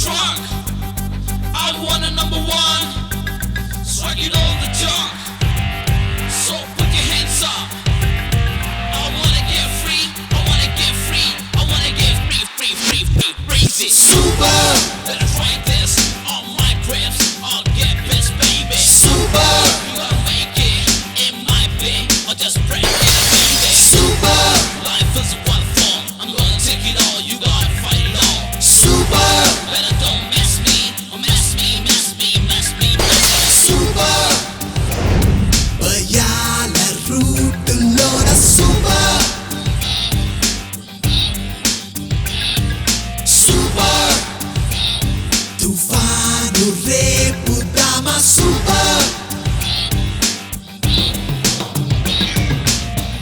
drunk. I wanna number one. So I get all the junk. So put your hands up. I wanna get free. I wanna get free. I wanna get free. Breezy. Super. Let us write this on my grips. I'll get pissed, baby. Super. You gotta make it. It might be. Or just break it, baby. Super. Life is wonderful. I'm gonna take it all. You gotta fight it all. Super. Better don't mess me. Or mess me. Super. Bayala route lona super. Super. Tufano repu dama super.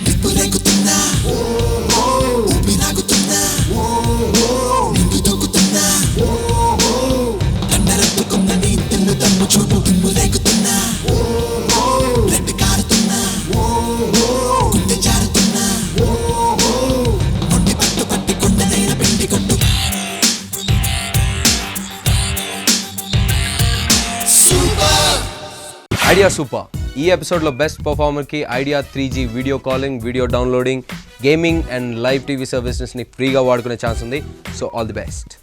Nipu rekutuna. Upinagutunna. Nindu dokutunna. Kandarattukunna neettillu tammu chupu kimmu rekutuna. Red karutunna. Kunde jarutunna. Mondi pattu patti kondaneira pindi kottu. Super. Idea super. ఈ ఎపిసోడ్లో best పర్ఫార్మర్కి Idea 3G video calling, video downloading, gaming and live TV సర్వీసెస్ని ఫ్రీగా వాడుకునే chance ఉంది. So all the best.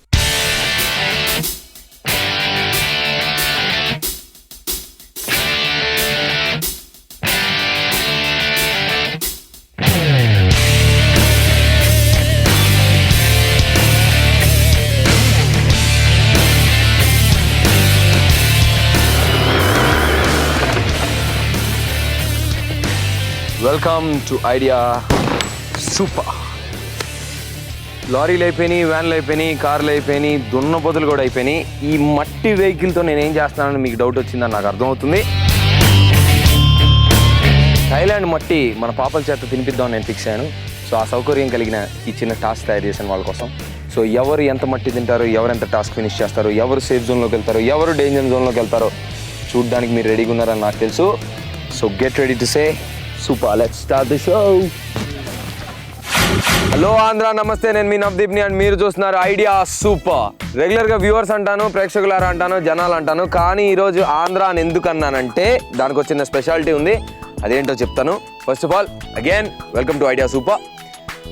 Welcome to Idea super. లారీలు అయిపోయినాయి, వ్యాన్లు అయిపోయినాయి, కార్లు అయిపోయినాయి, దున్నపోతులు కూడా అయిపోయినాయి. ఈ మట్టి వెహికల్తో నేనేం చేస్తున్నానని మీకు డౌట్ వచ్చిందని నాకు అర్థమవుతుంది. థాయిలాండ్ మట్టి మన పాపల చేత తినిపిద్దామని నేను ఫిక్స్ అయ్యాను. సో ఆ సౌకర్యం కలిగిన ఈ చిన్న టాస్క్ తయారు చేశాను వాళ్ళ కోసం. సో ఎవరు ఎంత మట్టి తింటారు, ఎవరు ఎంత టాస్క్ ఫినిష్ చేస్తారు, ఎవరు సేఫ్ జోన్లోకి వెళ్తారు, ఎవరు డేంజర్ జోన్లోకి వెళ్తారో చూడ్డానికి మీరు రెడీగా ఉన్నారని నాకు తెలుసు. So get ready to say super. Let's start the show. Hello Andhra, నమస్తే. నేను మీ నవదీప్ని అండ్ మీరు చూస్తున్నారు ఐడియా సూపర్. రెగ్యులర్గా వ్యూవర్స్ అంటాను, ప్రేక్షకులారా అంటాను, జనాలు అంటాను. కానీ ఈరోజు ఆంధ్ర అని ఎందుకు అన్నానంటే దానికి వచ్చిన స్పెషాలిటీ ఉంది. అదేంటో చెప్తాను. First of all again welcome to Idea super.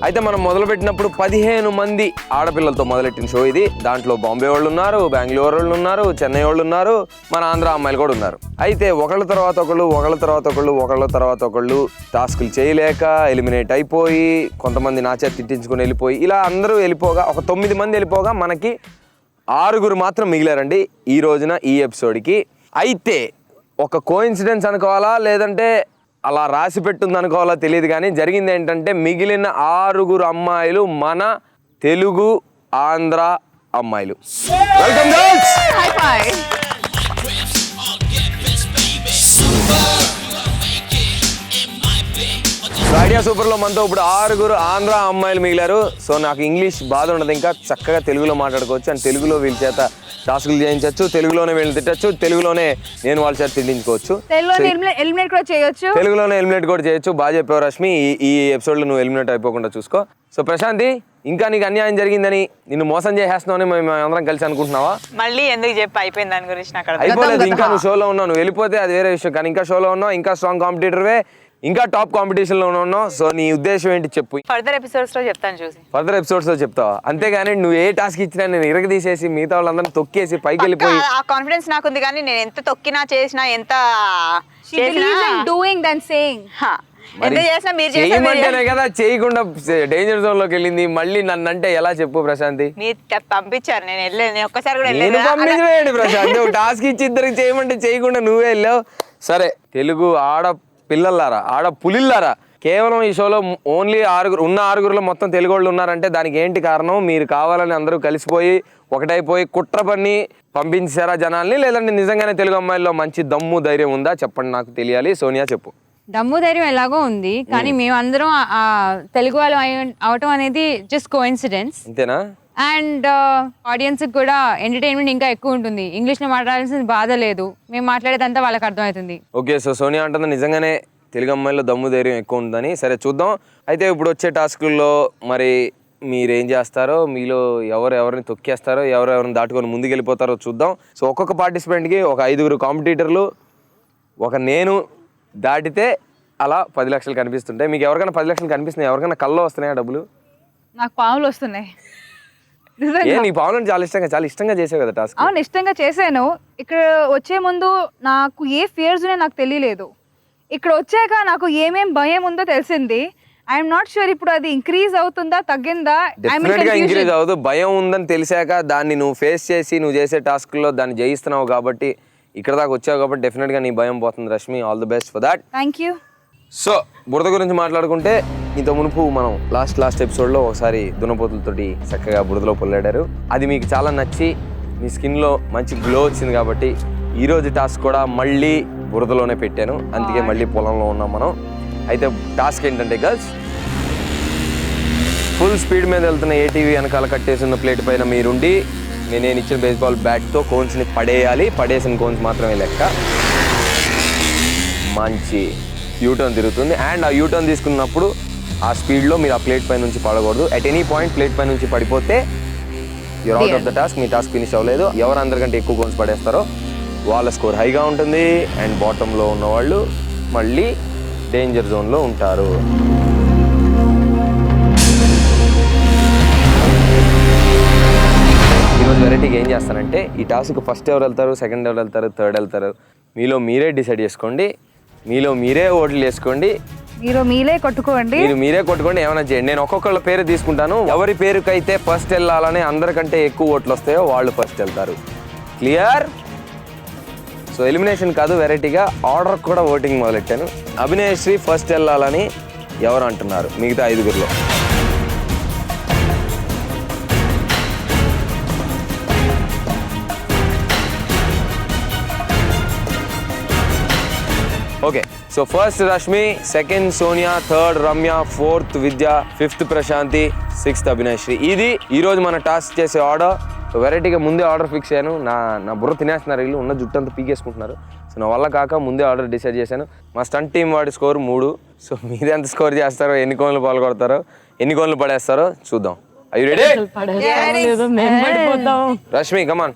అయితే మనం మొదలుపెట్టినప్పుడు 15 మంది ఆడపిల్లలతో మొదలెట్టిన షో ఇది. దాంట్లో బాంబే వాళ్ళు ఉన్నారు, బెంగళూరు వాళ్ళు ఉన్నారు, చెన్నై వాళ్ళు ఉన్నారు, మన ఆంధ్ర అమ్మాయిలు కూడా ఉన్నారు. అయితే ఒకళ్ళ తర్వాత ఒకళ్ళు టాస్కులు చేయలేక ఎలిమినేట్ అయిపోయి, కొంతమంది నా చేత తిట్టించుకొని వెళ్ళిపోయి, ఇలా అందరూ వెళ్ళిపోగా ఒక 9 మంది వెళ్ళిపోగా మనకి 6 మాత్రం మిగిలారండి ఈ రోజున ఈ ఎపిసోడ్కి. అయితే ఒక కోఇన్సిడెన్స్ అనుకోవాలా లేదంటే అలా రాసి పెట్టుంది అనుకోవాలో తెలియదు, కానీ జరిగింది ఏంటంటే మిగిలిన 6 అమ్మాయిలు మన తెలుగు ఆంధ్ర అమ్మాయిలు. Welcome girls. ఐడియా సూపర్లో మనతో ఇప్పుడు 6 ఆంధ్ర అమ్మాయిలు మిగిలారు. సో నాకు ఇంగ్లీష్ బాధ ఉండదు, ఇంకా చక్కగా తెలుగులో మాట్లాడుకోవచ్చు. అండ్ తెలుగులో వీళ్ళ చేత టాస్కులు చేయించవచ్చు, తెలుగులోనే వీళ్ళు తిట్టచ్చు, తెలుగులోనే నేను వాళ్ళ చేత తిట్టించుకోవచ్చు, తెలుగులోనే ఎలిమినేట్ కూడా చేయొచ్చు. బాగా చెప్పావు రష్మి. ఈ ఎపిసోడ్లో నువ్వు ఎలిమినేట్ అయిపోకుండా చూసుకో. సో ప్రశాంతి, ఇంకా నీకు అన్యాయం జరిగిందని, నిన్ను మోసం చేసేస్తున్నావు మేము అందరం కలిసి అనుకుంటున్నావా? మళ్ళీ ఎందుకు చెప్పి అయిపోయింది దాని గురించి నాకు అయిపోలేదు. ఇంకా నువ్వు షోలో ఉన్నావు, నువ్వు వెళ్ళిపోతే అది వేరే విషయం. కానీ ఇంకా షోలో ఉన్నావు, ఇంకా స్ట్రాంగ్ కాంపిటీటర్వే, ఇంకా టాప్ కాంపిటీషన్ లో ఉన్నావు. సో నీ ఉద్దేశం ఏంటి చెప్పు. ఫర్దర్ ఎపిసోడ్స్ లో చెప్తాను, చూసి ఫర్దర్ ఎపిసోడ్స్ లో చెప్తావా? అంతేగాని నువ్వు ఏ టాస్క్ ఇచ్చినా నేను ఇరగదీసేసి మిగతా వాళ్ళందరినీ తొక్కేసి పైకి వెళ్ళిపోయి, ఆ కాన్ఫిడెన్స్ నాకుంది. కానీ నేను ఎంత తొక్కినా చేసినా ఎంత చేయమంటేనే కదా చేయకుండా డేంజర్ జోన్ లోకి వెళ్ళింది. మళ్ళీ నన్ను అంటే ఎలా చెప్పు ప్రశాంతి? మీరు పంపించారు, నేను వెళ్ళలేదు. నేను ఒక్కసారి కూడా నేను పంపించలేండి ప్రశాంతి. ఒక టాస్క్ ఇచ్చి ఇద్దరికి చేయమంటే చేయకుండా నువ్వే వెళ్ళావు. సరే, తెలుగు ఆడ పిల్లలారా, ఆడ పులిల్లారా, కేవలం ఈ షోలో ఓన్లీ 6 మొత్తం తెలుగు వాళ్ళు ఉన్నారంటే దానికి ఏంటి కారణం? మీరు కావాలని అందరూ కలిసిపోయి ఒకటైపోయి కుట్ర పన్ని పంపించారా జనాల్ని, లేదంటే నిజంగానే తెలుగు అమ్మాయిల్లో మంచి దమ్ము ధైర్యం ఉందా? చెప్పండి, నాకు తెలియాలి. సోనియా చెప్పు. దమ్ము ధైర్యం ఎలాగో ఉంది, కానీ మేమందరం తెలుగు వాళ్ళు అవటం అనేది జస్ట్ కోఇన్సిడెన్స్. అంతేనా? అండ్ ఆడియన్స్ కూడా ఎంటర్టైన్మెంట్ ఇంకా ఎక్కువ ఉంటుంది. ఇంగ్లీష్లో మాట్లాడాల్సిన బాధ లేదు, మేము మాట్లాడేదంతా వాళ్ళకి అర్థమవుతుంది. ఓకే, సో సోనియా అంటుంది నిజంగానే తెలుగు అమ్మాయిలో దమ్ము ధైర్యం ఎక్కువ ఉందని. సరే చూద్దాం. అయితే ఇప్పుడు వచ్చే టాస్కుల్లో మరి మీరేం చేస్తారో, మీలో ఎవరిని తొక్కేస్తారో, ఎవరిని దాటుకొని ముందుకెళ్ళిపోతారో చూద్దాం. సో ఒక్కొక్క పార్టిసిపెంట్కి ఒక 5 కాంపిటీటర్లు, ఒక నేను దాటితే అలా 10 లక్షలు కనిపిస్తుంటాయి. మీకు ఎవరికైనా 10 లక్షలు కనిపిస్తున్నాయి? ఎవరికైనా కల్లో వస్తున్నాయా డబ్బులు? నాకు పాములు వస్తున్నాయి. నీ పావులు చాలా ఇష్టంగా చేసావు కదా టాస్క్. అవును, ఇష్టంగా చేశాను. ఇక్కడ వచ్చే ముందు నాకు ఏ ఫియర్స్ ఉన్నాయో నాకు తెలియలేదు. ఇక్కడ వచ్చాక నాకు ఏమేం భయం ఉందో తెలిసింది. ఐఎమ్ నాట్ షూర్ ఇప్పుడు అది ఇంక్రీజ్ అవుతుందా తగ్గిందా. డెఫినెట్గా ఇంక్రీజ్ అవ్వదు. భయం ఉందని తెలిసాక దాన్ని నువ్వు ఫేస్ చేసి నువ్వు చేసే టాస్క్లో దాన్ని జయిస్తున్నావు కాబట్టి, ఇక్కడ దాకా వచ్చావు కాబట్టి డెఫినెట్గా నీ భయం పోతుంది Rashmi. All the best for that. Thank you. So బురద గురించి మాట్లాడుకుంటే, ఇంత మునుపు మనం లాస్ట్ ఎపిసోడ్లో ఒకసారి దున్నపోతులతోటి చక్కగా బురదలో పొల్లాడారు. అది మీకు చాలా నచ్చి మీ స్కిన్లో మంచి గ్లో వచ్చింది కాబట్టి ఈరోజు టాస్క్ కూడా మళ్ళీ బురదలోనే పెట్టాను. అందుకే మళ్ళీ పొలంలో ఉన్నాం మనం. అయితే టాస్క్ ఏంటంటే గర్ల్స్, ఫుల్ స్పీడ్ మీద వెళ్తున్న ఏటీవీ వెనకాల కట్టేసిన ప్లేట్ పైన మీరుండి నేను ఇచ్చిన బేస్బాల్ బ్యాట్తో కోన్స్ని పడేయాలి. పడేసిన కోన్స్ మాత్రమే లెక్క. మంచి యూటర్న్ తిరుగుతుంది. అండ్ ఆ యూటర్న్ తీసుకున్నప్పుడు ఆ స్పీడ్లో మీరు ఆ ప్లేట్ పై నుంచి పడకూడదు. అట్ ఎనీ పాయింట్ ప్లేట్ పై నుంచి పడిపోతే you're out of the task. మీ టాస్క్ ఫినిష్ అవ్వలేదు. ఎవరు అందరికంటే ఎక్కువ కోన్స్ పడేస్తారో వాళ్ళ స్కోర్ హైగా ఉంటుంది. అండ్ బాటంలో ఉన్న వాళ్ళు మళ్ళీ డేంజర్ జోన్లో ఉంటారు. ఈరోజు వెరైటీగా ఏం చేస్తానంటే, ఈ టాస్క్ ఫస్ట్ ఎవరు వెళ్తారు, సెకండ్ ఎవరు వెళ్తారు, థర్డ్ వెళ్తారు, మీలో మీరే డిసైడ్ చేసుకోండి. మీలో మీరే ఓట్లు వేసుకోండి. మీరే కొట్టుకోండి. మీరే కొట్టుకోండి, ఏమైనా చేయండి. నేను ఒక్కొక్కళ్ళ పేరు తీసుకుంటాను. ఎవరి పేరుకైతే ఫస్ట్ వెళ్ళాలని అందరికంటే ఎక్కువ ఓట్లు వస్తాయో వాళ్ళు ఫస్ట్ వెళ్తారు. క్లియర్? సో ఎలిమినేషన్ కాదు, వెరైటీగా ఆర్డర్ కూడా ఓటింగ్ మొదలెట్టాను. అభినయశ్రీ ఫస్ట్ వెళ్ళాలని ఎవరు అంటున్నారు మిగతా 5గురిలో? Okay, so first Rashmi, second Sonia, third Ramya, fourth Vidya, fifth Prashanti, sixth Abhinayasri. ఇది ఈరోజు మన టాస్క్ చేసే ఆర్డర్. సో వెరైటీగా ముందే ఆర్డర్ ఫిక్స్ అయ్యాను. నా బుర్ర తినేస్తున్నారు వీళ్ళు, ఉన్న జుట్టు అంతా పీకేసుకుంటున్నారు. సో నా వల్ల కాక ముందే ఆర్డర్ డిసైడ్ చేశాను. మా స్టంట్ టీం వాడి స్కోర్ 3. సో మీరు ఎంత స్కోర్ చేస్తారో, ఎన్ని కోన్లు పాల్గొడతారో, ఎన్ని కోన్లు పడేస్తారో చూద్దాం. Are you ready? రష్మి కమాన్.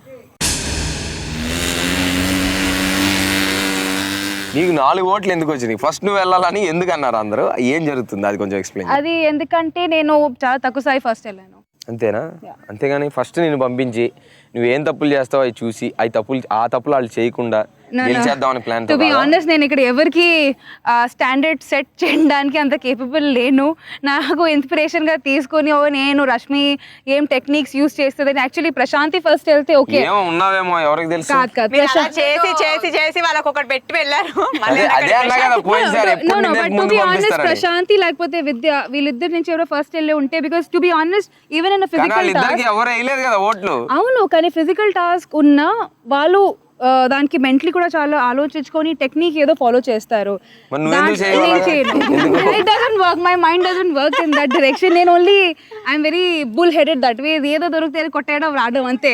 నీకు 4 ఓట్లు ఎందుకు వచ్చినాయి? ఫస్ట్ నువ్వు వెళ్ళాలని ఎందుకు అన్నారు అందరూ? ఏం జరుగుతుంది అది కొంచెం ఎక్స్ప్లెయిన్. అది ఎందుకంటే నేను చాలా తక్కువ సారి ఫస్ట్ వెళ్ళాను. అంతేనా? అంతేగాని ఫస్ట్ నేను పంపించి నువ్వేం తప్పులు చేస్తావు అవి చూసి ఆ తప్పులు వాళ్ళు చేయకుండా గెలిచేద్దామని ప్లాన్. టు బి ఆనెస్ట్, నేను ఇక్కడ ఎవరికి స్టాండర్డ్ సెట్ చేయడానికి అంత కేపబుల్ లేను. నాకు ఇన్స్పిరేషన్ గా తీసుకొని నేను రష్మి ఏం టెక్నిక్స్ యూస్ చేస్తుంది. యాక్చువల్లీ ప్రశాంతి ఫస్ట్ వెళ్తే ఓకే ఉన్నావేమో, ఎవరికి తెలుసు. చేసి వాళ్ళకి ఒకటి పెట్టి వెళ్ళారు. ప్రశాంతి లేకపోతే విద్య, వీళ్ళిద్దరి నుంచి ఎవరో ఫస్ట్ వెళ్ళి ఉంటే, because to be honest even in physical task, అవును, కానీ ఫిజికల్ టాస్క్ ఉన్న వాళ్ళు దానికి మెంటలీ కూడా చాలా ఆలోచించుకొని టెక్నిక్ ఏదో ఫాలో చేస్తారు. My mind doesn't work in that direction. నేను only I'm very bull headed that way. ఏదో దొరికితే కొట్టేయడం రావడం అంతే.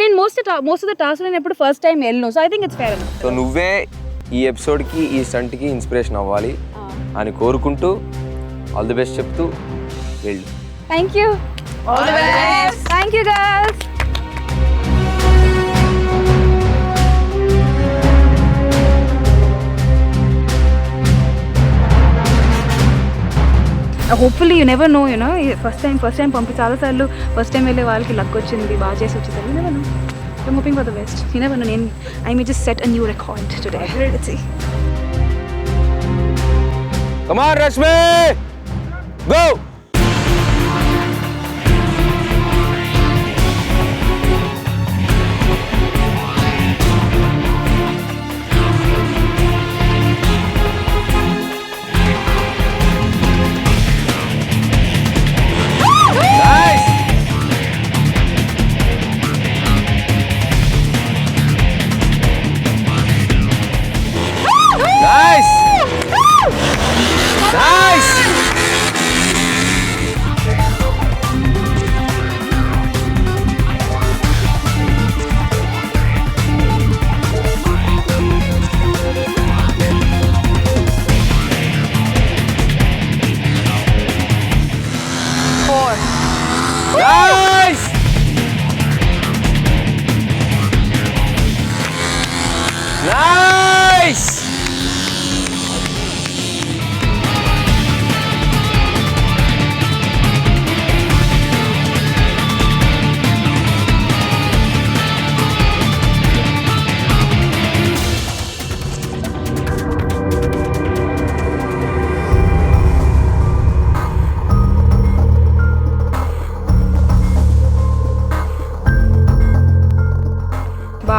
నేను మోస్ట్ ఆఫ్ ద టాస్క్ నేను ఎప్పుడు ఫస్ట్ టైం వెళ్ళను. So I think it's fair. So నువ్వే ఈ ఎపిసోడ్ కి, ఈ స్టంట్ కి ఇన్స్పిరేషన్ అవ్వాలి అని కోరుకుంటూ ఆల్ ది బెస్ట్ చెప్తూ వెళ్ళు. Thank you. All the best. Thank you girls. Hopefully you never no, you know, first time పంపి చాలాసార్లు ఫస్ట్ టైం వెళ్ళే వాళ్ళకి లక్ వచ్చింది, బాగా చేసి వచ్చింది. You never know. I'm hoping for the best. You never know. I may just set a new record today. Let's see. Come on Rashmi, go.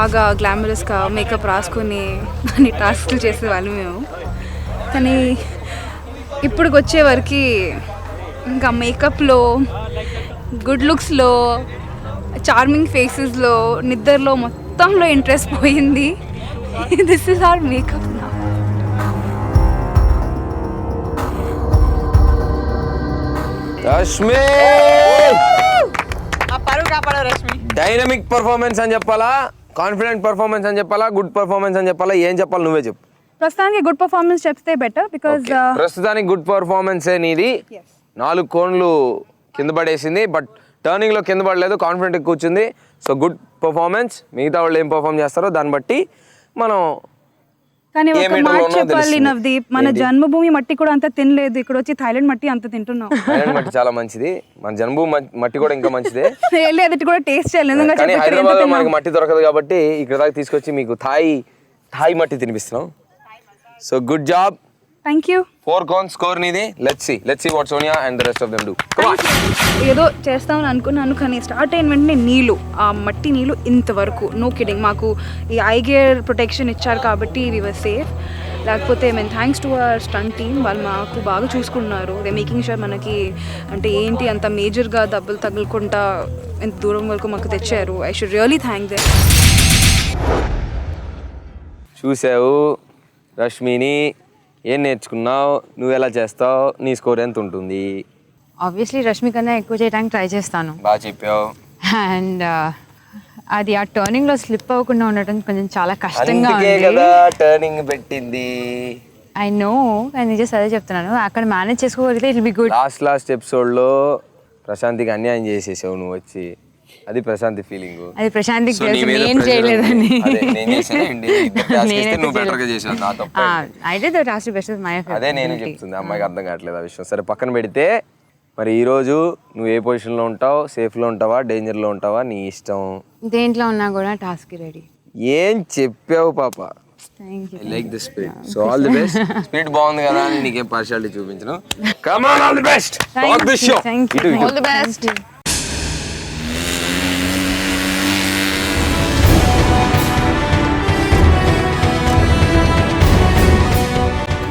బాగా గ్లామరస్గా మేకప్ రాసుకొని అన్ని టాస్క్లు చేసేవాళ్ళు మేము. కానీ ఇప్పటికి వచ్చేవరకు ఇంకా మేకప్లో, గుడ్ లుక్స్లో, చార్మింగ్ ఫేసెస్లో, నిద్రలో మొత్తంలో ఇంట్రెస్ట్ పోయింది. దిస్ ఇస్ అవర్ మేకప్ నా. రష్మి ఆ పరువు కాపాడు రష్మి. డైనమిక్ పర్ఫార్మెన్స్ అని చెప్పాలా, కాన్ఫిడెంట్ పర్ఫార్మెన్స్ అని చెప్పాలా, గుడ్ పర్ఫార్మెన్స్ అని చెప్పాలా, ఏం చెప్పాలి నువ్వే చెప్పు. ప్రస్తుతానికి గుడ్ పర్ఫార్మెన్స్ చెప్తే బెటర్ బికాజ్ ప్రస్తుతానికి గుడ్ పర్ఫార్మెన్సే నీది. 4 కోన్లు కింద పడేసింది, బట్ టర్నింగ్లో కింద పడలేదు, కాన్ఫిడెంట్ కూర్చుంది. So good performance. మిగతా వాళ్ళు ఏం పర్ఫార్మ్ చేస్తారో దాన్ని బట్టి మనం కానీ ఏ ఒక మీటర్లో మాట ఉన్నదో చెప్పాలి తెలుస్తుంది. నవదీప్, మన జన్మభూమి మట్టి కూడా అంత తినలేదు, ఇక్కడ వచ్చి థాయిలాండ్ మట్టి అంత తింటున్నాం. థాయిలాండ్ మట్టి చాలా మంచిది, మన జన్మభూమి మట్టి కూడా ఇంకా మంచిదే. వెళ్ళి అది కూడా టేస్ట్ చేయాలి. నిజంగా కానీ చెప్పి ఇక్కడ ఎంత హైదరాబాద్ తిన్నాం. మనకి మట్టి దొరకదు కాబట్టి ఇక్కడ దాకా తీసుకొచ్చి మీకు థాయ్ మట్టి తినిపిస్తున్నాం. So good job. Thank you. 4 cones score నీది. Let's see what Sonia and the rest of them do. Come on. ఏదో చేస్తామని అనుకున్నాను కానీ స్టార్ట్ అయిన వెంటనే నీళ్ళు, ఆ మట్టి నీళ్ళు ఇంతవరకు నో కిడింగ్. మాకు ఈ ఐ గేర్ ప్రొటెక్షన్ ఇచ్చారు కాబట్టి వి వర్ సేఫ్. లేకపోతే మేము thanks to our stunt team, వాళ్ళు మాకు బాగా చూసుకున్నారు. దే మేకింగ్ షూర్ మనకి అంటే ఏంటి అంత మేజర్గా దెబ్బలు తగులుకుంటా ఎంత దూరం వరకు మాకు తెచ్చారు. I should really thank them. చూసావు రష్మిని, ఏం నేర్చుకున్నావు, నువ్వు ఎలా చేస్తావు, నీ స్కోర్ ఎంత ఉంటుంది? ఆబ్వియస్లీ రష్మి కన్నా ఎక్కువ చేయడానికి ట్రై చేస్తాను. బాగా చెప్పావు. అండ్ అది ఆ టర్నింగ్లో స్లిప్ అవ్వకుండా ఉండటం కొంచెం చాలా కష్టంగా అందుకే ఉంది. కదా టర్నింగ్ పెట్టింది. ఐ నో, నేను జస్ట్ అదే చెప్తున్నాను. అక్కడ మేనేజ్ చేసుకోగలిగితే ఇట్ బి గుడ్. లాస్ట్ ఎపిసోడ్లో ప్రశాంతికి అన్యాయం చేసేసావు నువ్వు వచ్చి. అది ప్రశాంతి ఫీలింగ్. అది ప్రశాంతికి తెలుసు, నేను చేయలేదని. అయితే the task best of my అదే నేను చెప్తుంది, అమ్మాయికి అర్థం కావట్లేదు ఆ విషయం. సరే పక్కన పెడితే, మరి ఈరోజు నువ్వు ఏ పొజిషన్లో ఉంటావు? సేఫ్లో ఉంటావా, డేంజర్లో ఉంటావా? నీ ఇష్టం. దేంట్లో ఉన్నా కూడా టాస్క్ రెడీ. ఏం చెప్పావు పాప. Thank you. Like the spirit. So all the best. Spirit బాగుంది కదా అని నీకేం పార్షియాలిటీ చూపించను. Come on, all the best. Talk this show. All the best.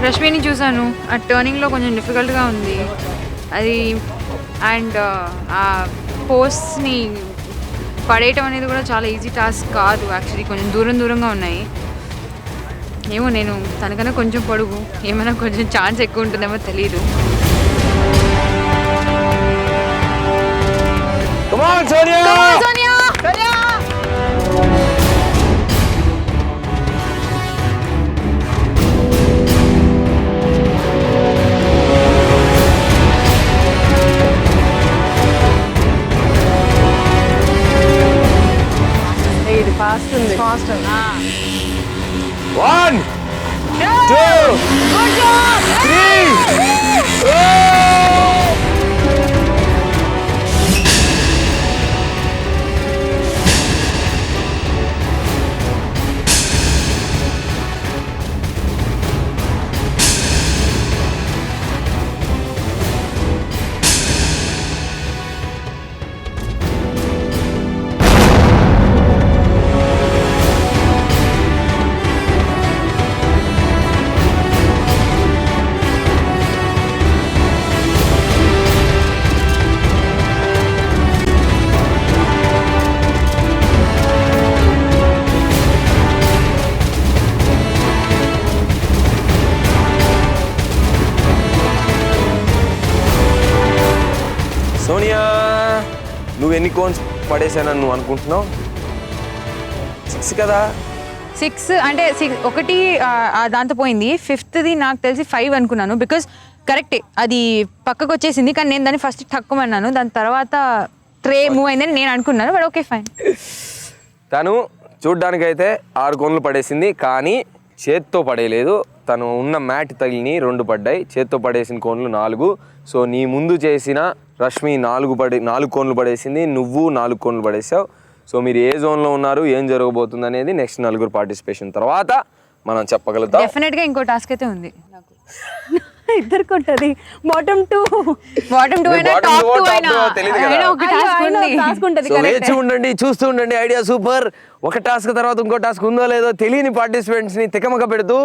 రష్మిని చూసాను, ఆ టర్నింగ్లో కొంచెం డిఫికల్ట్గా ఉంది అది. అండ్ ఆ పోస్ట్ని పడేయటం అనేది కూడా చాలా ఈజీ టాస్క్ కాదు యాక్చువల్లీ. కొంచెం దూరంగా ఉన్నాయి. ఏమో నేను తనకన్నా కొంచెం పొడుగు, ఏమైనా కొంచెం ఛాన్స్ ఎక్కువ ఉంటుందేమో తెలీదు. Come on, Sonia! సోనియా ఇది ఫాస్ట్ ఉంది. 1, 2, 3. సోనియా, నువ్వు ఎన్ని కోన్స్ పడేసానని నువ్వు అనుకుంటున్నావు? 6 కదా? 6 అంటే 6 ఒకటి దాంతో పోయింది. 5th నాకు తెలిసి 5 అనుకున్నాను బికాజ్ కరెక్టే అది పక్కకు వచ్చేసింది. కానీ నేను దాన్ని ఫస్ట్ తక్కువన్నాను, దాని తర్వాత ట్రే మూవ్ అయిందని నేను అనుకున్నాను. But okay fine. తను చూడ్డానికైతే 6 కోన్లు పడేసింది, కానీ చేత్తో పడేయలేదు. తను ఉన్న మ్యాట్ తగిలిని 2 పడ్డాయి, చేత్తో పడేసిన కోన్లు 4. సో నీ ముందు చేసిన రష్మి 4 కోన్లు పడేసింది, నువ్వు 4 కోన్లు పడేసావు. సో మీరు ఏ జోన్లో ఉన్నారు, ఏం జరగబోతుంది అనేది నెక్స్ట్ 4 పార్టిసిపేషన్ తర్వాత మనం చెప్పగలుగుతాం. డెఫినెట్గా ఇంకో టాస్క్ అయితే ఉంది నాకు. ఇద్దరికి ఉంటుంది బాటమ్ టూ అయినా, bottom two, top two తెలియదు కదా. టాస్క్ ఉంటుంది సో వేచి ఉండండి, చూస్తూ ఉండండి. Idea super. ఒక టాస్క్ తర్వాత ఇంకో టాస్క్ ఉందో లేదో తెలియని పార్టిసిపెంట్స్ ని తికమక పెడుతూ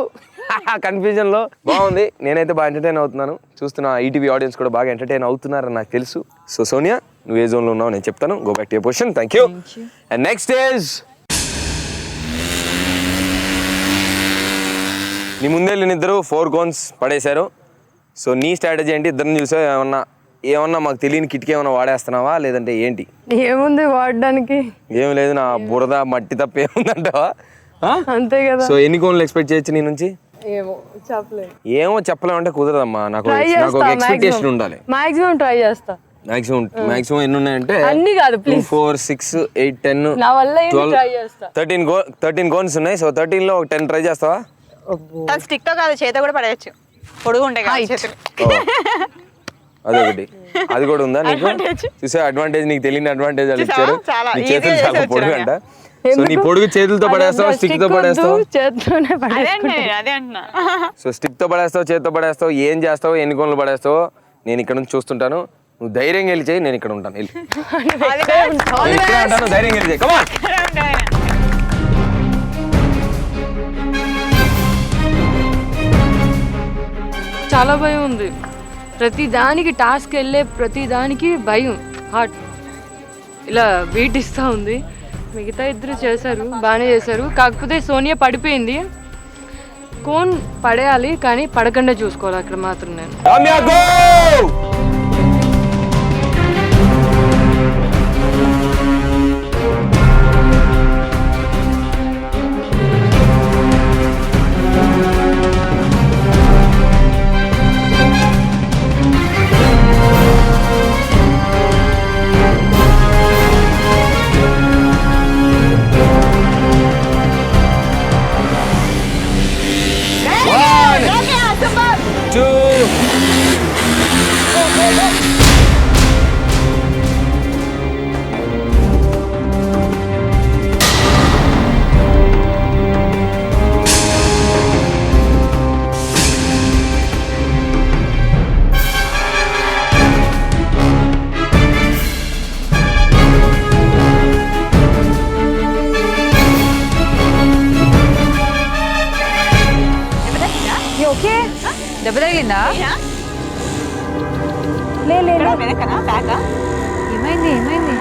కన్ఫ్యూజన్ లో బాగుంది. నేనైతే బాగా ఎంటర్టైన్ అవుతున్నాను, చూస్తున్న ఈటీవీ ఆడియన్స్ కూడా బాగా ఎంటర్టైన్ అవుతున్నారని నాకు తెలుసు. సో సోనియా, నువ్వు ఏ జోన్ లో ఉన్నావు నేను చెప్తాను. Go back to your position. Thank you. And next is నీ ముందే ఇద్దరు 4 కోన్స్ పడేశారు. సో నీ స్ట్రాటజీ ఏంటి? ఇద్దరిని చూసా ఏమన్నా మాకు తెలియని కిటికీ ఏమన్నా వాడేస్తున్నావా లేదంటే ఏంటి? ఏముంది వాడడానికి? ఏం లేదు, నా బురద మట్టి తప్ప ఏముందంటావా? అంతే కదా. సో ఎన్ని కోన్లు ఎక్స్పెక్ట్ చేయొచ్చు నీ నుంచి? ఏమో చెప్పలేము అంటే కుదరదమ్మా. నాకు ఎక్స్పెక్టేషన్ ఉండాలి. మాక్సిమం ట్రై చేస్తా. మాక్సిమం ఎన్ని ఉన్నాయంటే అన్ని కాదు, 2, 4, 6, 8, 10, నా వల్ల 13 కోన్స్ ఉన్నాయి. సో 13 లో 10 ట్రై చేస్తావా? స్టిక్ తో కాదు, చేత కూడా పడేయచ్చు. పొడుగు ఉంటాయి చేతులు. అదొకటి, అది కూడా ఉందా నీకు? చూసే అడ్వాంటేజ్, నీకు తెలియని అడ్వాంటేజ్ వాళ్ళు ఇచ్చారు. నీ చేతులు చాలా పొడుగు అంట. సో నీ పొడుగు చేతులతో పడేస్తావు, స్టిక్ తో పడేస్తావు? సో స్టిక్ తో పడేస్తావు, చేతితో పడేస్తావు, ఏం చేస్తావు, ఎన్ని కోన్లు పడేస్తావు నేను ఇక్కడ నుంచి చూస్తుంటాను. నువ్వు ధైర్యంగా వెళ్ళి చేయి, నేను ఇక్కడ ఉంటాను. వెళ్ళి ఇక్కడ ఉంటాను, ధైర్యంగా వెళ్ళి చేయి. కమాన్. చాలా భయం ఉంది. ప్రతి దానికి టాస్క్ వెళ్ళే ప్రతి దానికి భయం. హార్ట్ ఇలా బీట్ ఇస్తూ ఉంది. మిగతా ఇద్దరు చేశారు, బాగానే చేశారు. కాకపోతే సోనియా పడిపోయింది. కోన్ పడేయాలి కానీ పడకుండా చూసుకోవాలి అక్కడ మాత్రం. నేను దెబ్బ తగిలిందా? ఏమైంది ఏమైంది?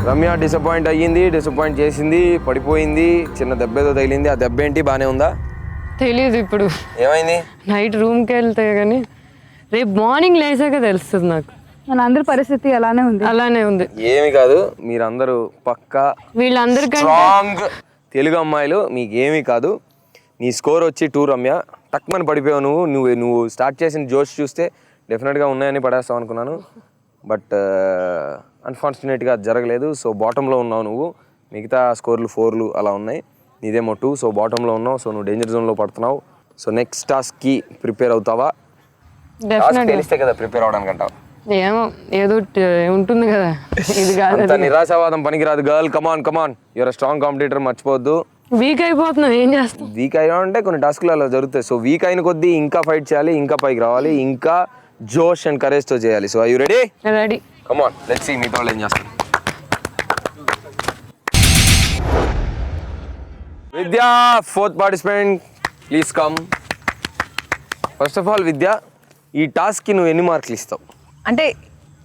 రమ్య డిసప్పాయింట్ అయ్యింది, డిసప్పాయింట్ చేసింది, పడిపోయింది, చిన్న దెబ్బ ఏదో తగిలింది. ఆ దెబ్బ ఏంటి? బానే ఉందా? తెలియదు. ఇప్పుడు ఏమైంది? నైట్ రూమ్కి వెళ్తే కానీ రేపు మార్నింగ్ లేసాక తెలుస్తుంది నాకు. మన అందరి పరిస్థితి అలానే ఉంది. ఏమి కాదు, మీరందరూ పక్కా వీళ్ళందరికంటే స్ట్రాంగ్ తెలుగు అమ్మాయిలు, మీకు ఏమీ కాదు. నీ స్కోర్ వచ్చి 2 రమ్య. టక్మని పడిపోయావు నువ్వు స్టార్ట్ చేసిన జోష్ చూస్తే డెఫినెట్గా ఉన్నాయని పడేస్తావు అనుకున్నాను. బట్ అన్ఫార్చునేట్గా జరగలేదు. సో బాటంలో ఉన్నావు నువ్వు. మిగతా స్కోర్లు 4లు అలా ఉన్నాయి, నీదేమో 2. సో బాటంలో ఉన్నావు. సో నువ్వు డేంజర్ జోన్లో పడుతున్నావు. సో నెక్స్ట్ టాస్క్కి ప్రిపేర్ అవుతావా? తెలిస్తే కదా ప్రిపేర్ అవడానికి అంటావు. ఏమో ఏదో ఉంటుంది కదా. ఇది కాదు, అంత నిరాశావాదం పనికిరాదు. Girl come on, you're strong competitor, మర్చిపోవద్దు. వీక్ అయిపోతున్నావు, ఏం చేస్తాం? వీక్ అయ్యా అంటే కొన్ని టాస్క్లు అలా జరుగుతాయి. సో వీక్ అయిన కొద్దీ ఇంకా ఫైట్ చేయాలి, ఇంకా పైకి రావాలి, ఇంకా జోష్ అండ్ కరేజ్తో చేయాలి. So are you ready? Ready. Come on, let's see మీతో ఏం చేస్తాం. Vidya, 4th participant, please come. First of all Vidya, ఈ టాస్క్కి నువ్వు ఎన్ని మార్కులు ఇస్తావు? అంటే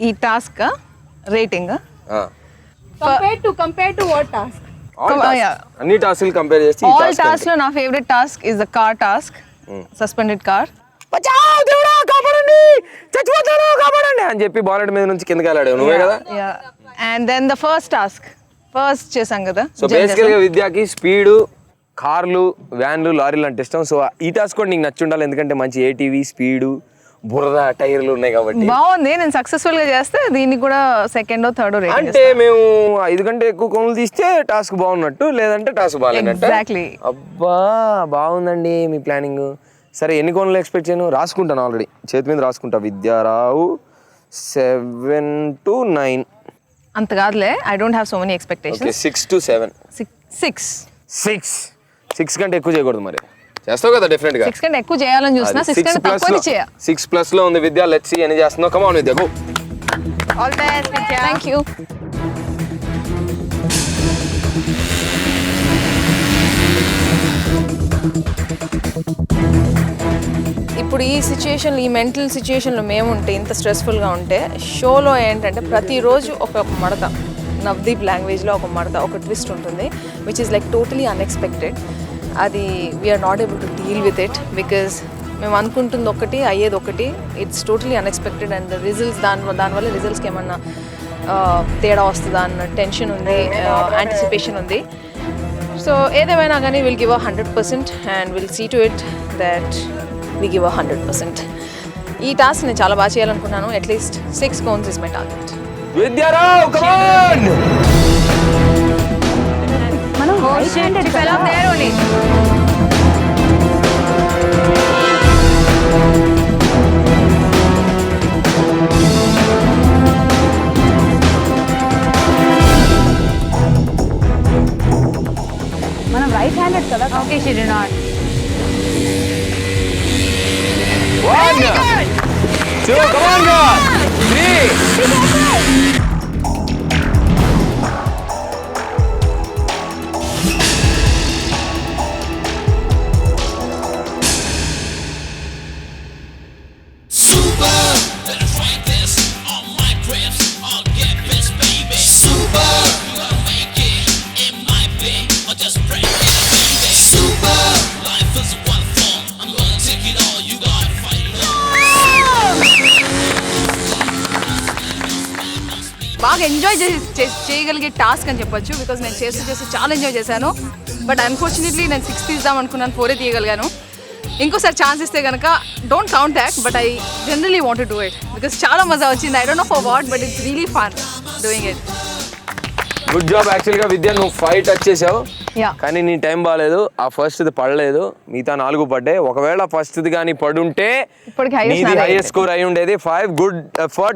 ఈ task rating compare to what task? అన్ని టాస్క్లు కంపేర్ చేసి ఆల్ టాస్క్ లో నా favourite task is the car task. Suspended car. కాపాడండి అని చెప్పి బాలెట్ మీద నుంచి కిందకి వెళ్ళాడు నువ్వే కదా. అండ్ దెన్ ద ఫస్ట్ చేసాం కదా. సో బేసికల్గా విద్యకి స్పీడు, కార్లు, వ్యాన్లు, లారీలు అంటే ఇష్టం. సో ఈ టాస్క్ కూడా నీకు నచ్చి ఉండాలి, ఎందుకంటే మంచి ఏటీవీ, స్పీడు, బురద టైర్లు ఉన్నాయి కాబట్టి. బాగుంది, నేను సక్సెస్ఫుల్ గా చేస్తే దీనికి కూడా సెకండ్ థర్డ్ రేటింగ్. అంటే మేము 5 కంటే ఎక్కువ కోన్లు తీస్తే టాస్క్ బాగున్నట్టు, లేదంటే టాస్క్ బాగాలేనట్టు. Exactly. అబ్బా బాగుందండి మీ ప్లానింగ్. సరే ఎన్ని కోన్లు ఎక్స్పెక్ట్ చేయను? రాసుకుంటాను ఆల్రెడీ, చేతి మీద రాసుకుంటా. విద్యారావు 7 to 9. అంత కాదులే, I don't have so many expectations. 6 to 7. 6 కంటే ఎక్కువ చేయకూడదు. మరి చేస్తావు కదా డెఫినెట్ గా. 6 కంటే ఎక్కువ చేయాలని చూస్తున్నా, 6 కంటే తక్కువ చేయ. 6+ లో ఉంది విద్య. లెట్స్ సీ ఎన్ని చేస్తున్నావు. Come on Vidya, go. All the best Vidya. Thank you. ఇప్పుడు ఈ సిచ్యుయేషన్లో, ఈ మెంటల్ సిచ్యుయేషన్లో మేము ఉంటే, ఇంత స్ట్రెస్ఫుల్గా ఉంటే, షోలో ఏంటంటే ప్రతిరోజు ఒక మడత, నవదీప్ లాంగ్వేజ్లో ఒక మడత, ఒక ట్విస్ట్ ఉంటుంది, which is like totally unexpected. అది we're not able to deal with it, because మేము అనుకుంటుంది ఒకటి, అయ్యేది ఒకటి. It's totally unexpected. And results దానివల్ల రిజల్ట్స్కి ఏమన్నా తేడా వస్తుందా అన్న టెన్షన్ ఉంది, యాంటిసిపేషన్ ఉంది. సో ఏదేమైనా కానీ will give 100% and will see to it that we give 100%. ఈ టాస్క్ నేను చాలా బాగా చేయాలనుకున్నాను. అట్లీస్ట్ 6 cones is my target. Vidyarao come on. మనం రైట్ హ్యాండెడ్ కదా. మనం రైట్ హ్యాండెడ్ కదా. Okay, she did not. 1 2 come on girl. 3 Super, let's write this on my grips. I'll get this, baby. Super, you gotta make it. It might be, or just break it, baby. Super, life is one form. I'm gonna take it all. You gotta fight it all. బాగా enjoy చేయగలిగే task అని చెప్పొచ్చు. Because నేను చేస్తూ చాలా enjoy చేశాను. But unfortunately నేను 6 తీద్దాం అనుకున్నాను, 4 తీయగలిగాను. ఇంకోసారి ఛాన్స్ ఇస్తే కనుక don't count that, but I generally want to do it because చాలా మజా వచ్చింది. I don't know for what, but it's really fun doing it. Good job. యాక్చువల్గా విద్య నువ్వు 5 టచ్ చేసావు, Yeah. కానీ నీ టైం బాగాలేదు. ఆ ఫస్ట్ది పడలేదు, మిగతా 4 పడ్డాయి. ఒకవేళ ఫస్ట్ది కానీ పడుంటే ఇప్పటికి highest నాదే హైయెస్ట్ స్కోర్ అయి ఉండేది. 5.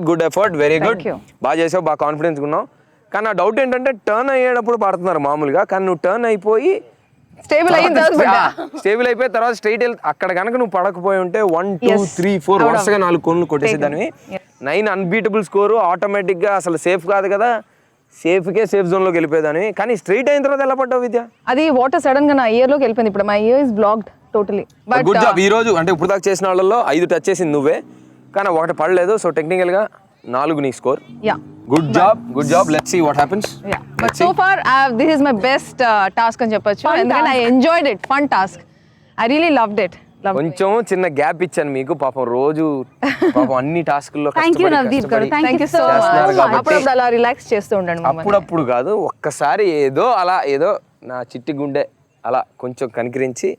Good effort, very good. you. బాగా చేసావు, బాగా కాన్ఫిడెన్స్ ఉన్నావు. కానీ నా డౌట్ ఏంటంటే టర్న్ అయ్యేటప్పుడు పడుతున్నారు మామూలుగా, కానీ నువ్వు టర్న్ అయిపోయి స్టేబుల్ అయిన తర్వాత స్టేబుల్ అయిపోయిన తర్వాత స్ట్రైట్ అక్కడ కనుక నువ్వు పడకపోయి ఉంటే 1 2 3 4 వరుసగా 4 కోన్లు కొట్టేసేదానివి. 9 అన్బీటబుల్ స్కోరు. ఆటోమేటిక్గా అసలు సేఫ్ కాదు కదా, సేఫ్ జోన్లోకి వెళ్ళిపోయేదానివి. కానీ స్ట్రైట్ అయిన తర్వాత ఎలా పడ్డావు విద్య? అది వాటర్ సడన్ గా నా ఇయర్ లోకి వెళ్ళిపోయింది. ఇప్పుడు my year is blocked totally. But good job. ఈ రోజు అంటే ఇప్పుడు దాకా చేసిన వాళ్ళలో 5 టచ్ చేసింది నువ్వే, కానీ 1 పడలేదు. సో టెక్నికల్ గా 4 నీ score. Yeah, good job. Let's see what happens. Yeah, but so far this is my best task అని చెప్పొచ్చు. ఎందుకంటే I enjoyed it. Fun task. I really loved it. కొంచెం చిన్న గ్యాప్ ఇచ్చాను మీకు. పాపం రోజు అన్ని టాస్కుల్లో థ్యాంక్ యూ నవదీప్ గారు. థ్యాంక్ యూ సో చేస్తున్నారు మచ్. కాబట్టి. అప్పుడప్పుడు అలా రిలాక్స్ చేస్తూ ఉండండి మమ్మల్ని. అప్పుడప్పుడు కాదు, ఒక్కసారి ఏదో నా చిట్టి గుండె అలా కొంచెం కనికరించి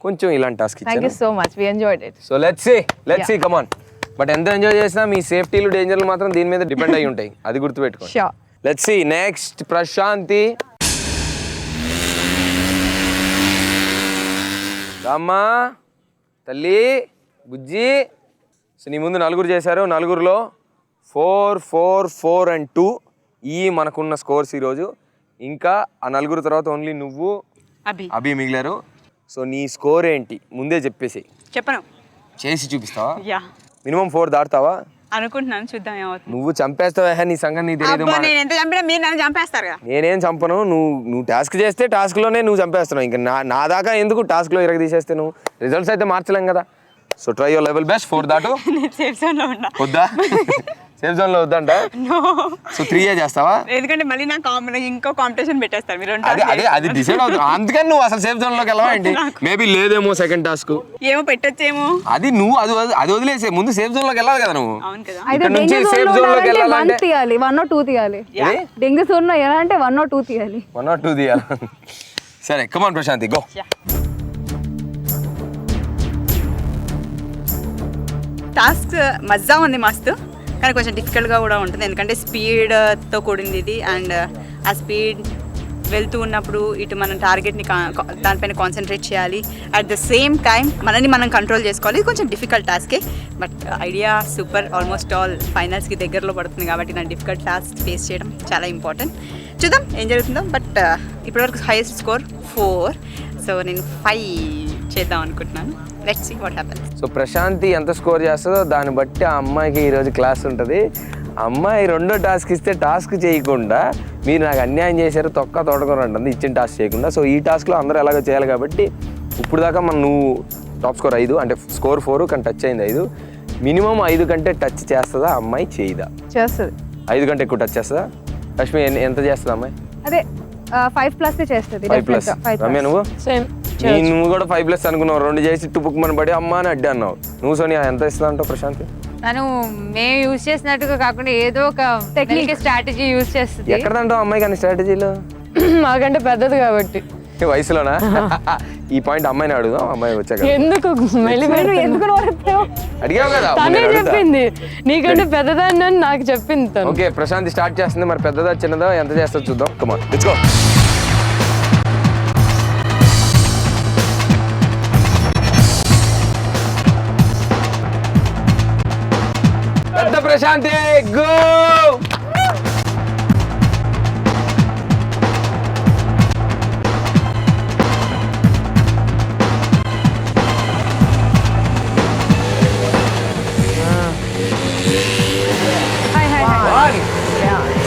కొంచెం ఇలాంటి టాస్క్ థ్యాంక్ యూ ఇచ్చాను. So much. We enjoyed it. So let's see come on. But ఎంత ఎంజాయ్ చేసినా మీ సేఫ్టీలు డేంజర్లు మాత్రం దీని మీద డిపెండ్ అయి ఉంటాయి, అది గుర్తుపెట్టుకోండి. Sure. Let's see next. Prashanti రామ్మా తల్లి బుజ్జి. సో నీ ముందు 4 చేశారు. 4లో 4 4 4 and 2 ఈ మనకున్న స్కోర్స్ ఈరోజు. ఇంకా ఆ 4 తర్వాత ఓన్లీ నువ్వు అభి మిగిలారు. సో నీ స్కోర్ ఏంటి ముందే చెప్పేసి చెప్పను, చేసి చూపిస్తావా? Yeah minimum 4 దాటుతావా? అనుకుంటున్నాను, చూద్దాం ఏమవుతుంది. నువ్వు చంపేస్తావా? నీ సంగతి నీకు తెలియదు. అబ్బా, నేను ఎంత చంపినా మీరు నన్ను చంపేస్తారు కదా. నేనేం చంపను. నువ్వు టాస్క్ చేస్తే టాస్క్లోనే నువ్వు చంపేస్తున్నావు. ఇంకా నా దాకా ఎందుకు టాస్క్లో తీసేస్తే నువ్వు రిజల్ట్స్ అయితే మార్చలేం కదా. So try your level best. 4 దాటు. నేను సేఫ్ జోన్లో ఉన్నా. వద్దా? సేఫ్ జోన్లో వద్దంట. సో 3 చేస్తావా? ఎందుకంటే మళ్ళీ నాకు ఇంకో కాంపిటీషన్ పెట్టేస్తారు మీరు. అది డిసైడ్ అవుతుంది. అందుకని నువ్వు అసలు సేఫ్ జోన్లోకి వెళ్ళవా ఏంటి? మేబీ లేదేమో సెకండ్ టాస్క్. ఏమో పెట్టొచ్చేమో. అది నువ్వు అది వదిలేసే ముందు సేఫ్ జోన్లోకి వెళ్ళాలి కదా నువ్వు. అవును కదా. అయితే ఇక్కడ నుంచి డెంగ్యూ సేఫ్ జోన్లో జోన్లోకి ఉండాలంటే 1 వెళ్ళాలంటే తీయాలి, 1 or 2 తీయాలి. డెంగ్యూ జోన్లో ఎలా అంటే 1 or 2 తీయాలి. 1 or 2 తీయాలి. సరే కమాన్ ప్రశాంతి, గో. టాస్క్ మజా ఉంది మస్తు, కానీ కొంచెం డిఫికల్ట్గా కూడా ఉంటుంది. ఎందుకంటే స్పీడ్తో కూడింది ఇది. అండ్ ఆ స్పీడ్ వెళ్తూ ఉన్నప్పుడు ఇటు మనం టార్గెట్ని దానిపైన కాన్సన్ట్రేట్ చేయాలి. అట్ ద సేమ్ టైం మనని మనం కంట్రోల్ చేసుకోవాలి. ఇది కొంచెం డిఫికల్ట్ టాస్కే, but Idea super. Almost all ఫైనల్స్కి దగ్గరలో పడుతుంది కాబట్టి నా డిఫికల్ట్ టాస్క్ ఫేస్ చేయడం చాలా ఇంపార్టెంట్. చూద్దాం ఏం జరుగుతుందో. బట్ ఇప్పటివరకు హైయెస్ట్ స్కోర్ 4, సో నేను 5 చేద్దాం అనుకుంటున్నాను. Let's see what happens. So Prashanti ఎంత స్కోర్ చేస్తుందో దాన్ని బట్టి ఆ అమ్మాయికి ఈరోజు క్లాస్ ఉంటుంది. అమ్మాయి రెండో టాస్క్ ఇస్తే టాస్క్ చేయకుండా మీరు నాకు అన్యాయం చేశారు, తొక్క తోటకూర అంటుంది ఇచ్చిన టాస్క్ చేయకుండా. సో ఈ టాస్క్లో అందరూ ఎలాగో చేయాలి కాబట్టి ఇప్పుడు దాకా నువ్వు టాప్ స్కోర్ 5, అంటే స్కోర్ 4 కానీ టచ్ అయింది 5. మినిమం 5 కంటే టచ్ చేస్తుందా అమ్మాయి? చేయదా? చేస్తుంది. 5 కంటే ఎక్కువ టచ్ చేస్తుందా? రష్మి ఎంత చేస్తుంది అమ్మాయి? అదే 5+ చేస్తుంది. 5+. రమ్య నువ్వు? సేమ్. నువ్వు కూడా 5+ అనుకున్నావు. 2 చేసి టుపుక్ మన పడి అమ్మ అని అడ్డా అన్నావు. నువ్వు సోనియా ఎంత ఇస్తా అంటావు ప్రశాంతి? తను మేము యూజ్ చేసినట్టుగా కాకుండా ఏదో ఒక టెక్నిక్ స్ట్రాటజీ యూజ్ చేస్తుంది. ఎక్కడంటావు అమ్మాయి కానీ స్ట్రాటజీలో? మాకంటే పెద్దది కాబట్టి. వయసులోనా? ఈ పాయింట్ అమ్మాయిని అడుగుదాం. అమ్మాయి వచ్చాక ఎందుకు అడిగావు కదా. తనే చెప్పింది నీకంటే పెద్దదాన్ని అని నాకు చెప్పింది తను. ఓకే ప్రశాంతి స్టార్ట్ చేస్తుంది. మరి పెద్దదా చిన్నదా ఎంత చేస్తా చూద్దాం. Come on let's go. పెద్ద ప్రశాంతి గో. One,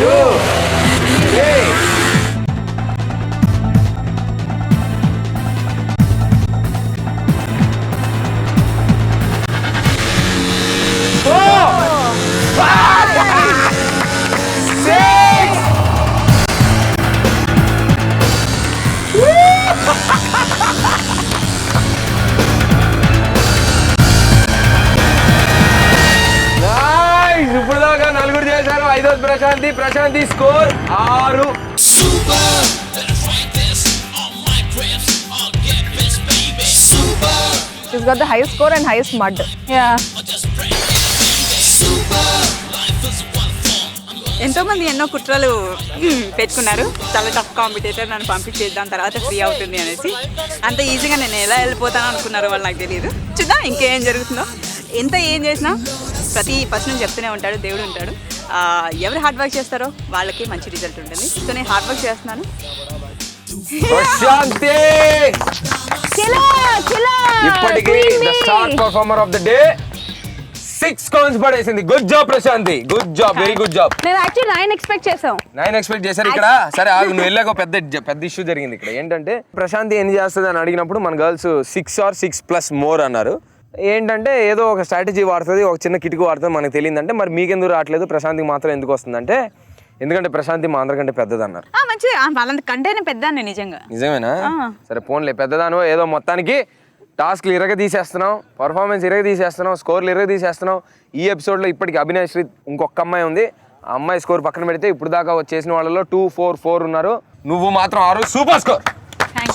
2, 3. ఇప్పుడు దాకా 4 చేశారు. 5వ Prashanti score 6. Super, let's write this on my grips. I'll get this, baby. Super, She's got the highest score and highest mud. I'll just break it, baby. Super, life is one form. I'm gonna ఎంతోమంది ఎన్నో కుట్రలు పెట్టుకున్నారు. చాలా tough competitor, నన్ను పంపించేద్దాం తర్వాత free అవుతుంది అనేసి. అంత ఈజీగా నేను ఎలా వెళ్ళిపోతాను అనుకున్నారో వాళ్ళు నాకు తెలియదు. చూద్దాం ఇంకేం జరుగుతుందో. ఎంత ఏం చేసినా ప్రతి పర్సన్ చెప్తూనే ఉంటాడు, దేవుడు ఉంటాడు. ఎవరు హార్డ్ వర్క్ చేస్తారో వాళ్ళకి మంచి రిజల్ట్ ఉంటుంది. సో నేను హార్డ్ వర్క్ చేస్తున్నాను. ప్రశాంతి ఇప్పటికి the star performer of the day 6 coins పడేసింది. Good job Prashanti, good job, very good job. నేను యాక్చువల్లీ 9 ఎక్స్పెక్ట్ చేసాం. 9 ఎక్స్పెక్ట్ చేశారు ఇక్కడ. సరే ఆగు, నువ్వు వెళ్ళాక పెద్ద ఇష్యూ జరిగింది ఇక్కడ. ఏంటంటే ప్రశాంతి ఎన్ని చేస్తుంది అని అడిగినప్పుడు మన గర్ల్స్ 6 or 6+ more అన్నారు. ఏంటంటే ఏదో ఒక స్ట్రాటజీ వాడుతుంది, ఒక చిన్న కిటుకు వాడుతుంది, మనకు తెలియదంటే మరి మీకెందుకు రావట్లేదు, ప్రశాంతికి మాత్రం ఎందుకు వస్తుందంటే ఎందుకంటే ప్రశాంతి మా అందరికంటే పెద్దదన్నారు. మంచిది, వాళ్ళంతకంటేనే పెద్దాన్ని నిజంగా. నిజమేనా? సరే పోన్లే పెద్దదాను. ఏదో మొత్తానికి టాస్క్లు ఇరగ తీసేస్తున్నాం, పర్ఫార్మెన్స్ ఇరగ తీసేస్తున్నాం, స్కోర్లు ఇరగ తీసేస్తున్నాం. ఈ ఎపిసోడ్లో ఇప్పటికి అభినయ్ శ్రీ ఇంకొక అమ్మాయి ఉంది. ఆ అమ్మాయి స్కోర్ పక్కన పెడితే ఇప్పుడు దాకా వచ్చేసిన వాళ్ళలో 2, 4, 4 ఉన్నారు. నువ్వు మాత్రం 6. Super score,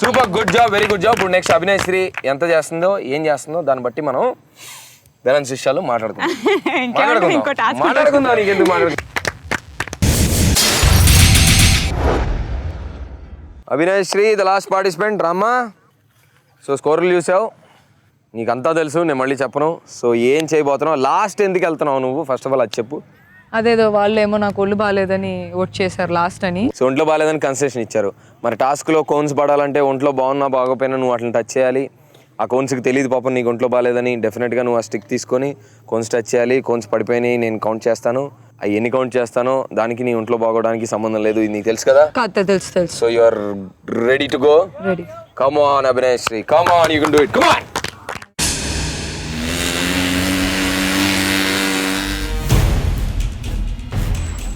super, good job, very good job. ఇప్పుడు నెక్స్ట్ అభినయ్ శ్రీ ఎంత చేస్తుందో ఏం చేస్తుందో దాన్ని బట్టి మనం బ్యాలెన్స్ విషయాలు మాట్లాడుకుందాం. నీకెందుకు మాట్లాడుకుందాం. Abhinay Sri the last participant. రామ్మా, సో స్కోర్లు చూసావు, నీకంతా తెలుసు, నేను మళ్ళీ చెప్పను. సో ఏం చేయబోతున్నావు, లాస్ట్ ఎందుకు వెళ్తున్నావు నువ్వు, ఫస్ట్ ఆఫ్ ఆల్ అది చెప్పు. అదేదో వాళ్ళు ఏమో నాకు ఒళ్ళు బాగాలేదని ఓట్ చేశారు లాస్ట్ అని. సో ఒంట్లో బాగాలేదని కన్సెషన్ ఇచ్చారు. మరి టాస్క్లో కోన్స్ పడాలంటే ఒంట్లో బాగున్నా బాగోపోయినా నువ్వు అట్లా టచ్ చేయాలి. ఆ కోన్స్కి తెలియదు పాపం నీకు ఒంట్లో బాగాలేదని. డెఫినెట్గా నువ్వు ఆ స్టిక్ తీసుకొని కోన్స్ టచ్ చేయాలి. కోన్స్ పడిపోయినాయి, నేను కౌంట్ చేస్తాను. అవి ఎన్ని కౌంట్ చేస్తానో దానికి నీ ఒంట్లో బాగోడానికి సంబంధం లేదు, ఇది నీకు తెలుసు కదా. తెలుసు తెలుసు. So you are ready to go? Ready. Come on Abhinay Sri, come on, you can do it, come on.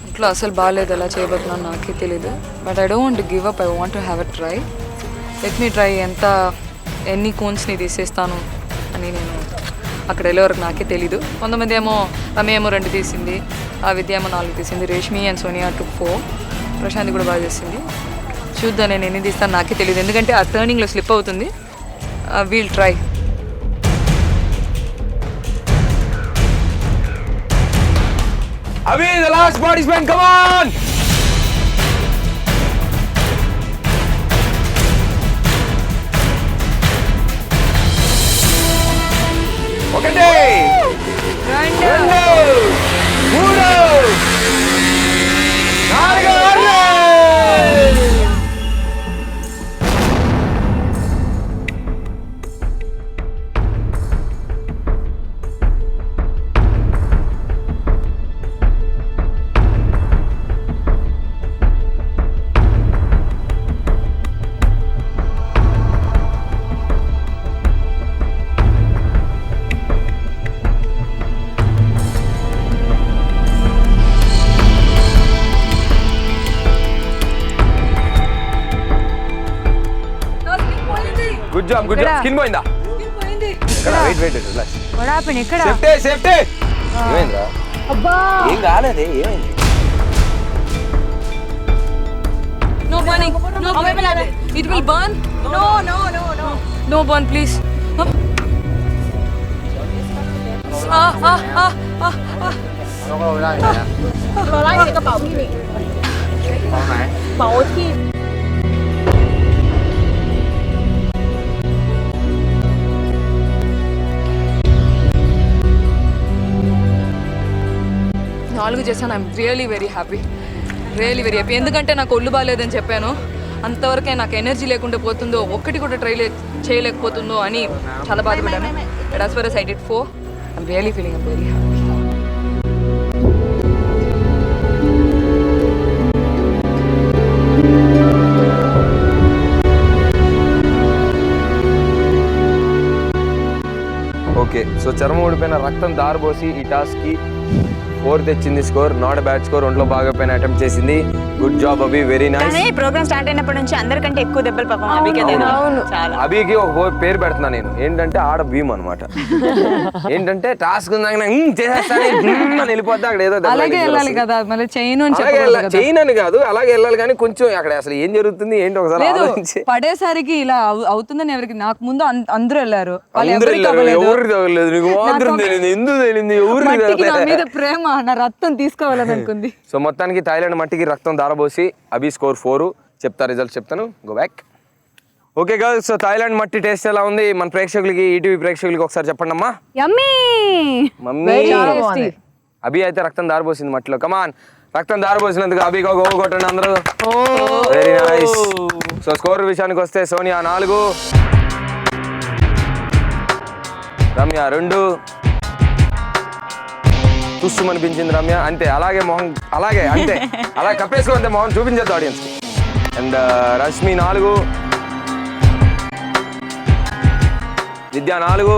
ఇంట్లో అసలు బాగాలేదు, ఎలా చేయబోతున్నాను నాకే తెలీదు. But I don't want to give up, I want to have a try. Let me try. ఎన్ని కోన్స్ని తీసేస్తాను అని నేను అక్కడ వెళ్ళే వరకు నాకే తెలీదు. కొంతమంది ఏమో రమ్య ఏమో 2 తీసింది, ఆ విద్య ఏమో 4 తీసింది, రేష్మి అండ్ సోనియా 2, 4, ప్రశాంతి కూడా బాగా చేసింది. చూద్దాం నేను ఎన్ని తీస్తాను నాకే తెలియదు, ఎందుకంటే ఆ టర్నింగ్లో స్లిప్ అవుతుంది. We'll try. Abhi, the last participant, come on! ఒకటి, రెండు, మూడు, నాలుగు, గుడ్ జాబ్ స్కిన్ పోయిందా ఇక్కడ సేఫ్టీ ఏమైందా ఏం కాలేదే ఏమైంది No burning. No burning. It will burn. No. No burn, please. నాలుగు చేశాను. ఐఎమ్ రియలీ వెరీ హ్యాపీ ఎందుకంటే నాకు ఒళ్ళు బాగాలేదని చెప్పాను. అంతవరకే నాకు ఎనర్జీ లేకుండా పోతుందో, ఒక్కటి కూడా ట్రై చేయలేకపోతుందో అని చాలా బాధపడ్డాను. But as for as I did 4, I'm really feeling very happy. Okay, so చర్మం ఊడిపోయిన రక్తం దారిపోసి ఈ టాస్క్కి 4 తెచ్చింది స్కోర్. Not bad score. ఒంట్లో బాగా పైన అటెంప్ట్ చేసింది. గుడ్ జాబ్ అభి, వెరీ నైస్. ప్రోగ్రామ్ స్టార్ట్ అయినప్పటి నుంచి అందరికంటే ఎక్కువ దెబ్బలు పాపం అభికే చాలా. అభికి ఒక పేరు పెడుతున్నా నేను, ఏంటంటే ఆడ భీమ్ అనమాట. ఏంటంటే టాస్క్ చేసేస్తాను వెళ్ళిపోద్ది అక్కడ ఏదో చైన్ అని కాదు, అలాగే వెళ్ళాలి. కానీ కొంచెం అక్కడ అసలు ఏం జరుగుతుంది ఏంటి ఒకసారి పడేసరికి ఇలా అవుతుందని ఎవరికి, నాకు ముందు అందరూ వెళ్ళారు. ఎవరికి తగలేదు, నీకు మాత్రం తెలియదు. ఎందుకు తెలియదు? ఎవరికి ప్రేమ, నా రక్తం తీసుకోవాలని అనుకుంది. సో మొత్తానికి థాయిలాండ్ మట్టికి రక్తం దారబోసి అభి స్కోర్ 4. చెప్తా రిజల్ట్ చెప్తాను. Go back. Okay girls, so Thailand మట్టి టేస్ట్ ఎలా ఉంది మన ప్రేక్షకులకి, ఈటీవీ ప్రేక్షకులకి ఒకసారి చెప్పండి అమ్మా. మమ్మీ అభి అయితే రక్తం దారబోసింది మట్టిలో. కమాన్, రక్తం దారబోసినందుకు అభికి ఒక ఓ కొట్టండి అందరూ. Very nice. సో స్కోర్ విషయానికి వస్తే సోనియా 4, రమ్య 2. తుస్సు అనిపించింది రమ్య, అంతే. అలాగే మొహం అలాగే అంతే, అలా కప్పేసుకో అంతే, మొహం చూపించద్దు ఆడియన్స్కి. And Rashmi 4, Vidya 4,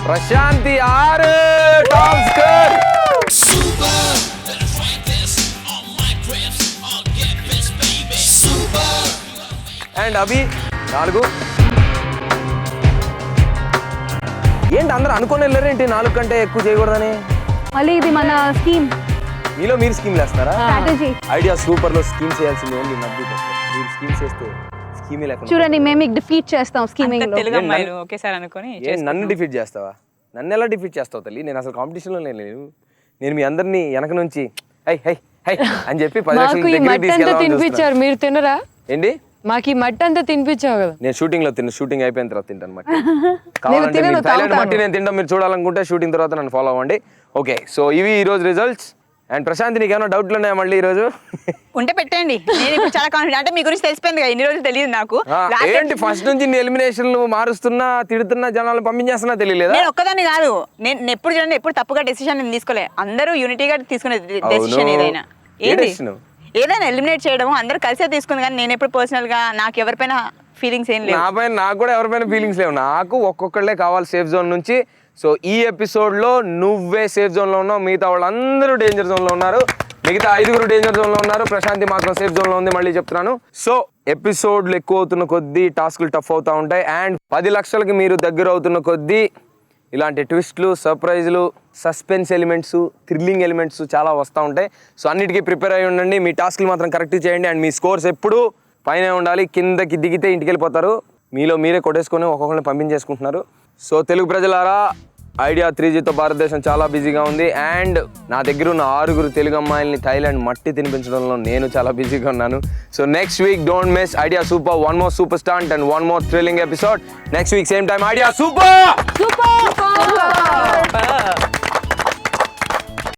Prashanti 6. Top score. Super, let's write this on my grips. I'll get this, baby. Super. And Abhi 4. ఏంటి అందరూ అనుకుని వెళ్ళారేంటి 4 కంటే ఎక్కువ చేయకూడదని? మళ్ళీ ఇది మన స్కీమ్. మీలో మీరు స్కీమ్ వేస్తారా? Strategy idea super. లో స్కీమ్స్ చేయాల్సింది ఓన్లీ నవ్వు. మీరు స్కీమ్స్ చేస్తే స్కీమే లేకుండా. చూడండి, మేము మీకు డిఫీట్ చేస్తాం స్కీమింగ్ లో. తెలుగు అమ్మాయిలు ఒకేసారి అనుకొని నన్ను డిఫీట్ చేస్తావా? నన్ను ఎలా డిఫీట్ చేస్తావు తల్లి? నేను అసలు కాంపిటీషన్లో లేను. నేను మీ అందరినీ వెనక నుంచి హై హై హై అని చెప్పి 10 లక్షలు తినిపించారు, మీరు తినరా? ఏంటి మాకు ఈ మట్టి అంతా తినిపించావు కదా. నేను షూటింగ్ లో షూటింగ్ అయిపోయిన తర్వాత తింటాను మట్టి. కావాలంటే థాయిలాండ్ మట్టి నేను తింటాం, మీరు చూడాలనుకుంటే షూటింగ్ తర్వాత నన్ను ఫాలో అవ్వండి. ఓకే, సో ఇవి ఈ రోజు రిజల్ట్స్. అండ్ ప్రశాంత్, నీకు ఏమైనా డౌట్లు ఉన్నాయా మళ్ళీ ఈ రోజు? ఉంటే పెట్టండి, నేను ఇప్పుడు చాలా కాన్ఫిడెంట్. అంటే మీ గురించి తెలిసిపోయింది కదా, ఇన్ని రోజులు తెలియదు నాకు. ఏంటి ఫస్ట్ నుంచి ఎలిమినేషన్లు మారుస్తున్నా, తిడుతున్నా, జనాలు పంపించేస్తున్నా తెలియలేదా? నేను ఒక్కదాన్ని కాదు, నేను ఎప్పుడు చూడండి, ఎప్పుడు తప్పుగా డెసిషన్ నేను తీసుకోలే. అందరూ యూనిటీగా తీసుకునే డెసిషన్ ఏదైనా. ఏదైనా ఎలిమినేట్ చేయడం అందరూ కలిసే తీసుకుంది. కానీ నేను ఎప్పుడు పర్సనల్ గా నాకు ఎవరిపైన ఫీలింగ్స్ ఏం లేవు. నాకు కూడా ఎవరిపైన ఫీలింగ్స్ లేవు. నాకు ఒక్కొక్కళ్ళే కావాలి సేఫ్ జోన్ నుంచి. సో ఈ ఎపిసోడ్లో నువ్వే సేఫ్ జోన్లో ఉన్నావు, మిగతా వాళ్ళందరూ డేంజర్ జోన్లో ఉన్నారు. మిగతా 5 డేంజర్ జోన్లో ఉన్నారు, ప్రశాంతి మాత్రం సేఫ్ జోన్లో ఉంది. మళ్ళీ చెప్తున్నాను. సో ఎపిసోడ్లు ఎక్కువ అవుతున్న కొద్దీ టాస్క్లు టఫ్ అవుతూ ఉంటాయి. అండ్ 10 లక్షలకి మీరు దగ్గర అవుతున్న కొద్దీ ఇలాంటి ట్విస్ట్లు, సర్ప్రైజ్లు, సస్పెన్స్ ఎలిమెంట్స్, థ్రిల్లింగ్ ఎలిమెంట్స్ చాలా వస్తూ ఉంటాయి. సో అన్నిటికీ ప్రిపేర్ అయ్యి ఉండండి. మీ టాస్క్లు మాత్రం కరెక్ట్ చేయండి. అండ్ మీ స్కోర్స్ ఎప్పుడూ పైన ఉండాలి. కిందకి దిగితే ఇంటికి వెళ్ళిపోతారు. మీలో మీరే కొట్టేసుకొని ఒక్కొక్కరిని పంపించేసుకుంటున్నారు. సో తెలుగు ప్రజలారా, ఐడియా 3Gతో భారతదేశం చాలా బిజీగా ఉంది. అండ్ నా దగ్గర ఉన్న 6 తెలుగు అమ్మాయిల్ని థాయిలాండ్ మట్టి తినిపించడంలో నేను చాలా బిజీగా ఉన్నాను. So next week don't miss idea super, one more super stunt and one more thrilling episode. Next week same time idea super.